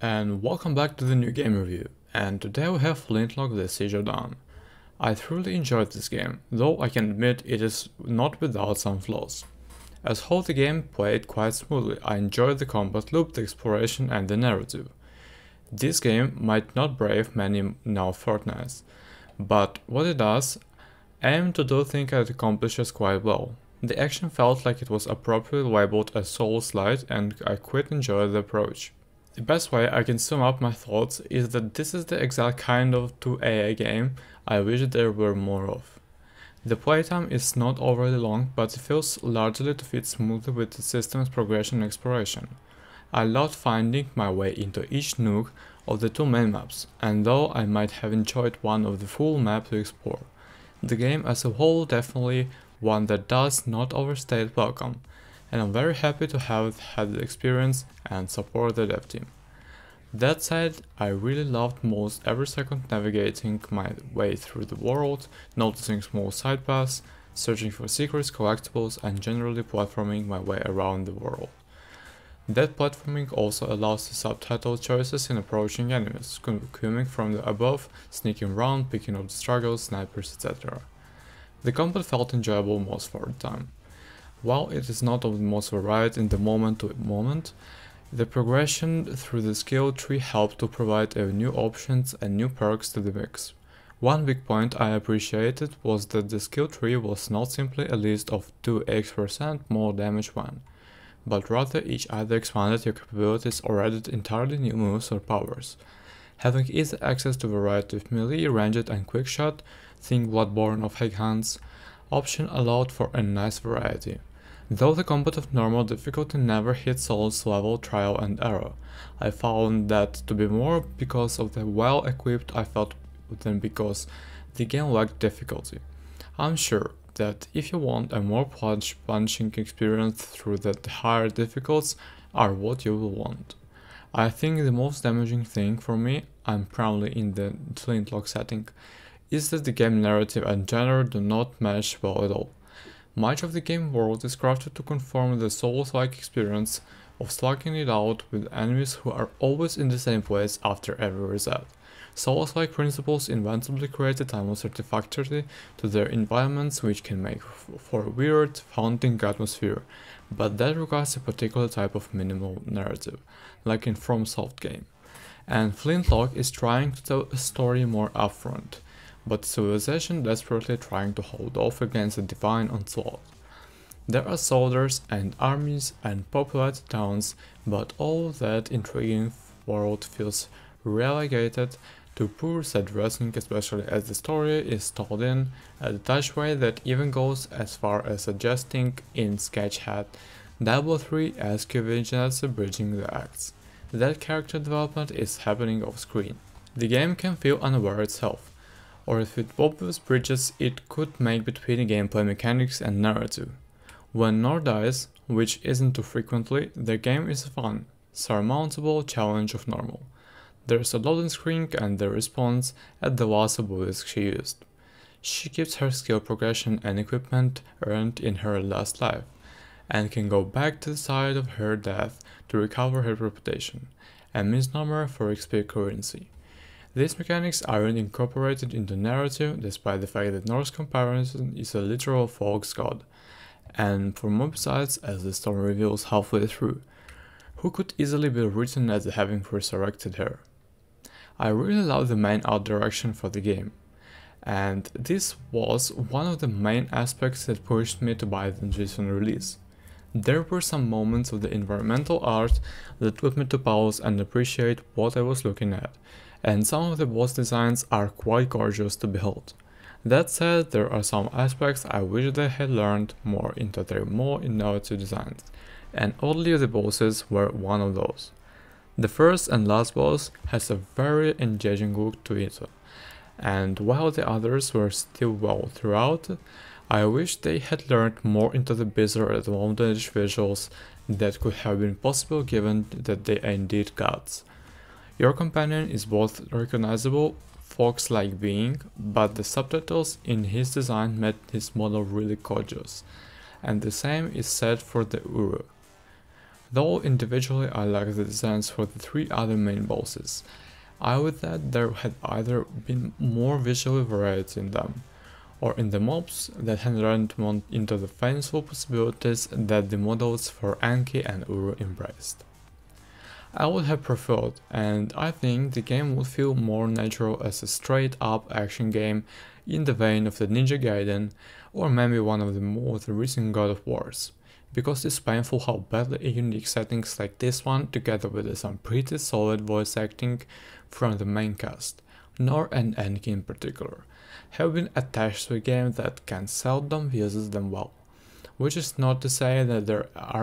And welcome back to the new game review, and today we have Flintlock the Siege of Dawn. I truly enjoyed this game, though I can admit it is not without some flaws. As whole the game played quite smoothly, I enjoyed the combat loop, the exploration and the narrative. This game might not brave many now fortnights, but what it does, aim to do think it accomplishes quite well. The action felt like it was appropriately labeled as Souls-lite and I quite enjoyed the approach. The best way I can sum up my thoughts is that this is the exact kind of 2AA game I wish there were more of. The playtime is not overly long, but it feels largely to fit smoothly with the system's progression and exploration. I loved finding my way into each nook of the two main maps, and though I might have enjoyed one of the full map to explore, the game as a whole definitely one that does not overstay welcome, and I'm very happy to have had the experience and support the dev team. That said, I really loved most every second navigating my way through the world, noticing small side paths, searching for secrets, collectibles, and generally platforming my way around the world. That platforming also allows the subtitle choices in approaching enemies, coming from the above, sneaking around, picking up the struggles, snipers, etc. The combat felt enjoyable most for the time. While it is not of the most varied in the moment to moment, the progression through the skill tree helped to provide new options and new perks to the mix. One big point I appreciated was that the skill tree was not simply a list of 2x% more damage when, but rather each either expanded your capabilities or added entirely new moves or powers. Having easy access to a variety of melee, ranged and quick shot, think Bloodborne of Hag Hands, option allowed for a nice variety. Though the combat of normal difficulty never hit Souls level trial and error, I found that to be more because of the well equipped I felt than because the game lacked difficulty. I'm sure that if you want a more punching experience through the higher difficulties are what you will want. I think the most damaging thing for me, I'm primarily in the Flintlock setting, is that the game narrative and genre do not mesh well at all. Much of the game world is crafted to conform the Souls-like experience of slugging it out with enemies who are always in the same place after every reset. Souls-like principles inventively create a timeless artifactory to their environments which can make for a weird, haunting atmosphere, but that requires a particular type of minimal narrative, like in FromSoft game. And Flintlock is trying to tell a story more upfront, but civilization desperately trying to hold off against a divine onslaught. There are soldiers and armies and populated towns, but all that intriguing world feels relegated to poor set dressing, especially as the story is told in a detached way that even goes as far as suggesting in Sketchhat 3 as vignettes bridging the acts. That character development is happening off screen. The game can feel unaware itself, or if it obvious bridges it could make between gameplay mechanics and narrative. When Nor dies, which isn't too frequently, the game is a fun, surmountable challenge of normal. There's a loading screen and the response at the last bullets she used. She keeps her skill progression and equipment earned in her last life, and can go back to the side of her death to recover her reputation, a misnomer for XP currency. These mechanics aren't incorporated into narrative despite the fact that Norse comparison is a literal folk's god, and for more besides, as the story reveals halfway through, who could easily be written as having resurrected her. I really love the main art direction for the game, and this was one of the main aspects that pushed me to buy the recent release. There were some moments of the environmental art that got me to pause and appreciate what I was looking at, and some of the boss designs are quite gorgeous to behold. That said, there are some aspects I wish they had learned more into their more innovative designs, and oddly the bosses were one of those. The first and last boss has a very engaging look to it, and while the others were still well throughout, I wish they had learned more into the bizarre advantage visuals that could have been possible given that they are indeed gods. Your companion is both recognizable, fox-like being, but the subtitles in his design made his model really gorgeous, and the same is said for the Uru. though individually I like the designs for the 3 other main bosses. I would that there had either been more visual variety in them, or in the mobs that had run into the fanciful possibilities that the models for Anki and Uru embraced. I would have preferred, and I think the game would feel more natural as a straight-up action game in the vein of the Ninja Gaiden, or maybe one of the more recent God of Wars, because it's painful how badly unique settings like this one, together with some pretty solid voice acting from the main cast, Nor and Anki in particular, have been attached to a game that can seldom uses them well. Which is not to say that there aren't